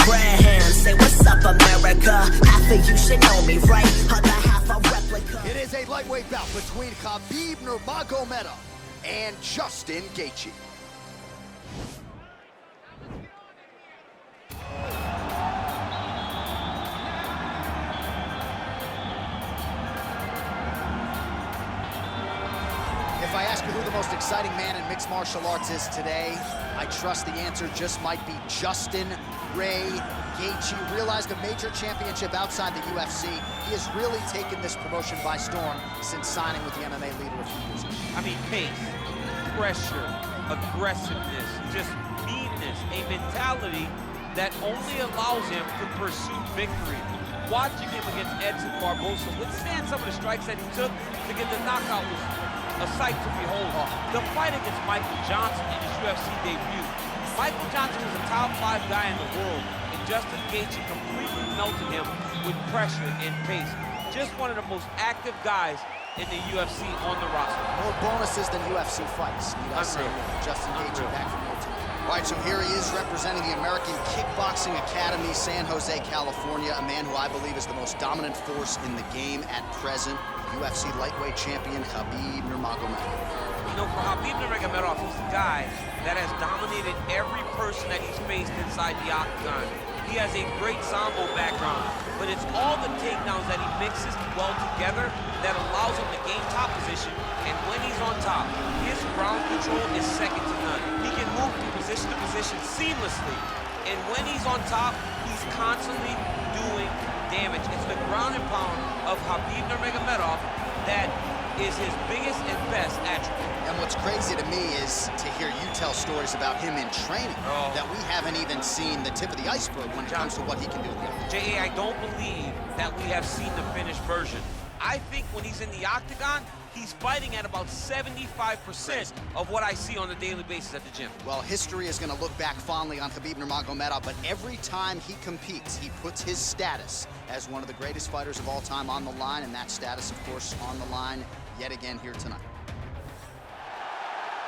grand. Say what's up, America. Half of you should know me, right? Other half a replica. It is a lightweight bout between KHABIB Nurmagomedov and Justin Gaethje. If I ask you who the most exciting man in mixed martial arts is today, I trust the answer just might be Justin Ray Gaethje. Realized a major championship outside the UFC. He has really taken this promotion by storm since signing with the MMA leader a few years ago. I mean, pace, pressure, aggressiveness, just meanness, a mentality that only allows him to pursue victory. Watching him against Edson Barbosa, withstand some of the strikes that he took to get the knockout was a sight to behold. The fight against Michael Johnson in his UFC debut. Michael Johnson was a top 5 guy in the world, and Justin Gaethje completely melted him with pressure and pace. Just one of the most active guys in the UFC on the roster. More bonuses than UFC fights. Justin Gaethje back from here tonight. All right, so here he is representing the American Kickboxing Academy, San Jose, California, a man who I believe is the most dominant force in the game at present, UFC lightweight champion KHABIB Nurmagomedov. You know, for KHABIB Nurmagomedov, he's the guy that has dominated every person that he's faced inside the octagon. He has a great sambo background, but it's all the takedowns that he mixes well together that allows him to gain top position, and when he's on top, his ground control is second to none. He can move from position to position seamlessly, and when he's on top, he's constantly doing damage. It's the ground and pound of KHABIB Nurmagomedov that is his biggest and best attribute. And what's crazy to me is to hear you tell stories about him in training that we haven't even seen the tip of the iceberg when it comes to what he can do. J.A., I don't believe that we have seen the finished version. I think when he's in the octagon, he's fighting at about 75% of what I see on a daily basis at the gym. Well, history is going to look back fondly on KHABIB Nurmagomedov, but every time he competes, he puts his status as one of the greatest fighters of all time on the line, and that status, of course, on the line yet again here tonight.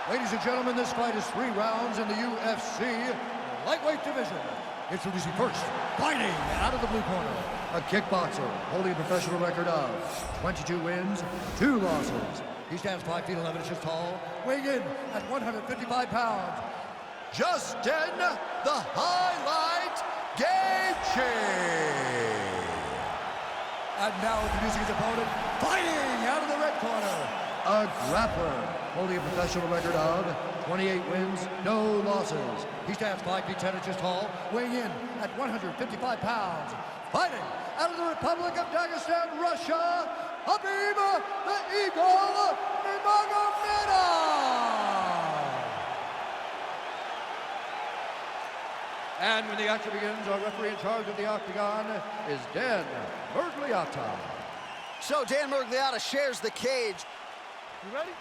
Ladies and gentlemen, this fight is 3 rounds in the UFC lightweight division. Introducing first, fighting out of the blue corner, a kickboxer holding a professional record of 22 wins, 2 losses. He stands 5 feet 11 inches tall, weighing in at 155 pounds. Justin, the Highlight Gaethje. And now introducing his opponent, fighting out of the red corner, a grappler holding a professional record of 28 wins, no losses. He stands 5 feet 10 inches tall, weighing in at 155 pounds. Fighting out of the Republic of Dagestan, Russia, KHABIB the Eagle Nurmagomedov. And when the action begins, our referee in charge of the octagon is Dan Miragliotta. So Dan Miragliotta shares the cage. You ready?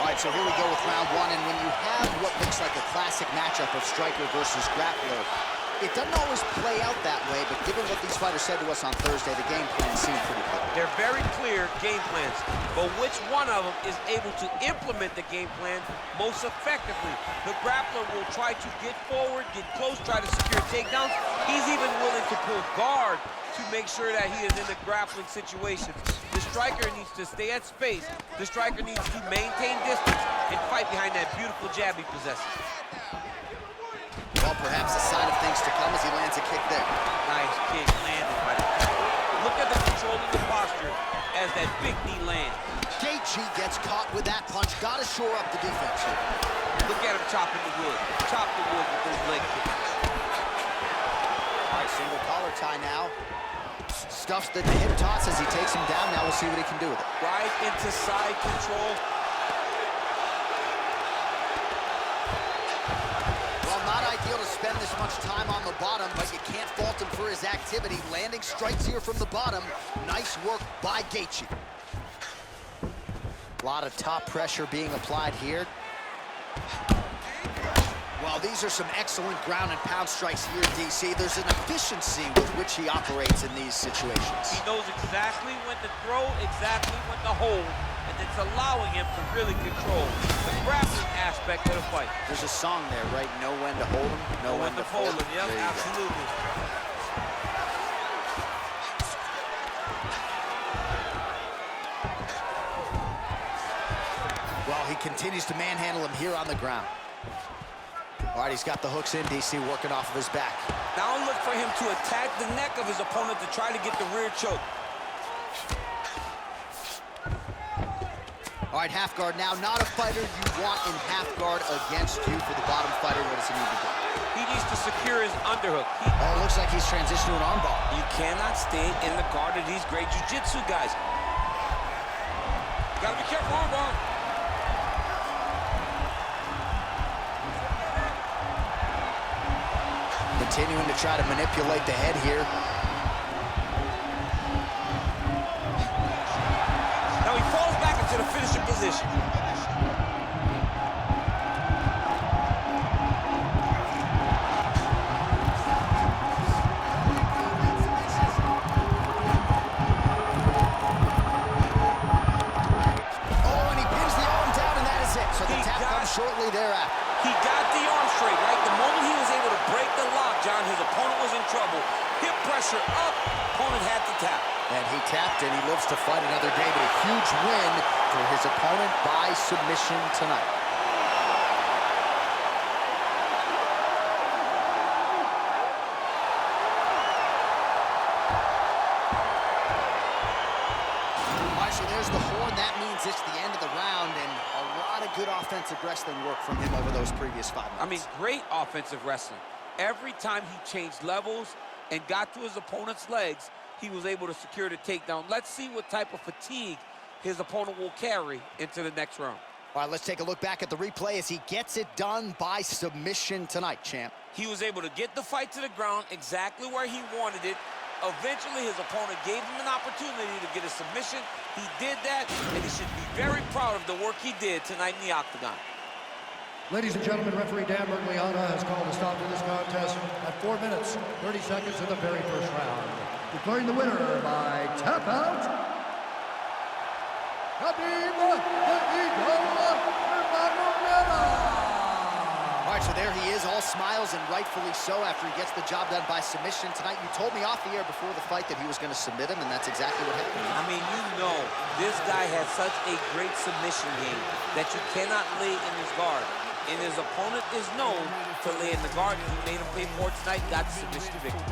All right, so here we go with round 1, and when you have what looks like a classic matchup of striker versus grappler, it doesn't always play out that way, but given what these fighters said to us on Thursday, the game plan seemed pretty clear. They're very clear game plans, but which one of them is able to implement the game plan most effectively? The grappler will try to get forward, get close, try to secure takedowns. He's even willing to pull guard to make sure that he is in the grappling situation. The striker needs to stay at space. The striker needs to maintain distance and fight behind that beautiful jab he possesses. Well, perhaps a sign of things to come as he lands a kick there. Nice kick landed by the Look at the control of the posture as that big knee lands. Gaethje gets caught with that punch. Got to shore up the defense here. Look at him chopping the wood. Chop the wood with those leg kicks. All right, single collar tie now. Stuffs the hip toss as he takes him down. Now we'll see what he can do with it. Right into side control. Well, not ideal to spend this much time on the bottom, but you can't fault him for his activity. Landing strikes here from the bottom. Nice work by Gaethje. A lot of top pressure being applied here. Well, these are some excellent ground and pound strikes here, DC. There's an efficiency with which he operates in these situations. He knows exactly when to throw, exactly when to hold, and it's allowing him to really control the grappling aspect of the fight. There's a song there, right? Know when to hold him, know when to fold him. Yep, absolutely. Well, he continues to manhandle him here on the ground. All right, he's got the hooks in, DC, working off of his back. Now look for him to attack the neck of his opponent to try to get the rear choke. All right, half guard now. Not a fighter you want in half guard against you. For the bottom fighter, what does he need to do? He needs to secure his underhook. Oh, it looks like he's transitioned to an armbar. You cannot stay in the guard of these great jiu-jitsu guys. Gotta be careful, armbar. Continuing to try to manipulate the head here. Now he falls back into the finishing position. Oh, and he pins the arm down, and that is it. So the tap comes shortly thereafter. He got the arm straight, right? The moment he was able to break the lock, John, his opponent was in trouble. Hip pressure up, opponent had to tap. And he tapped, and he lives to fight another day, but a huge win for his opponent by submission tonight. All right, so there's the horn. That means it's the end of the round, and a lot of good offensive wrestling work from him over those previous 5 minutes. I mean, great offensive wrestling. Every time he changed levels and got to his opponent's legs, he was able to secure the takedown. Let's see what type of fatigue his opponent will carry into the next round. All right, let's take a look back at the replay as he gets it done by submission tonight, champ. He was able to get the fight to the ground exactly where he wanted it. Eventually, his opponent gave him an opportunity to get a submission. He did that, and he should be very proud of the work he did tonight in the octagon. Ladies and gentlemen, referee Dan Mergliana has called a stop to this contest at 4 minutes, 30 seconds in the very first round. Declaring the winner by tap out, KHABIB Nurmagomedov. All right, so there he is, all smiles, and rightfully so after he gets the job done by submission tonight. You told me off the air before the fight that he was going to submit him, and that's exactly what happened. I mean, you know, this guy has such a great submission game that you cannot lay in his guard. And his opponent is known for laying the guard. He made him pay for it tonight, got the submission victory.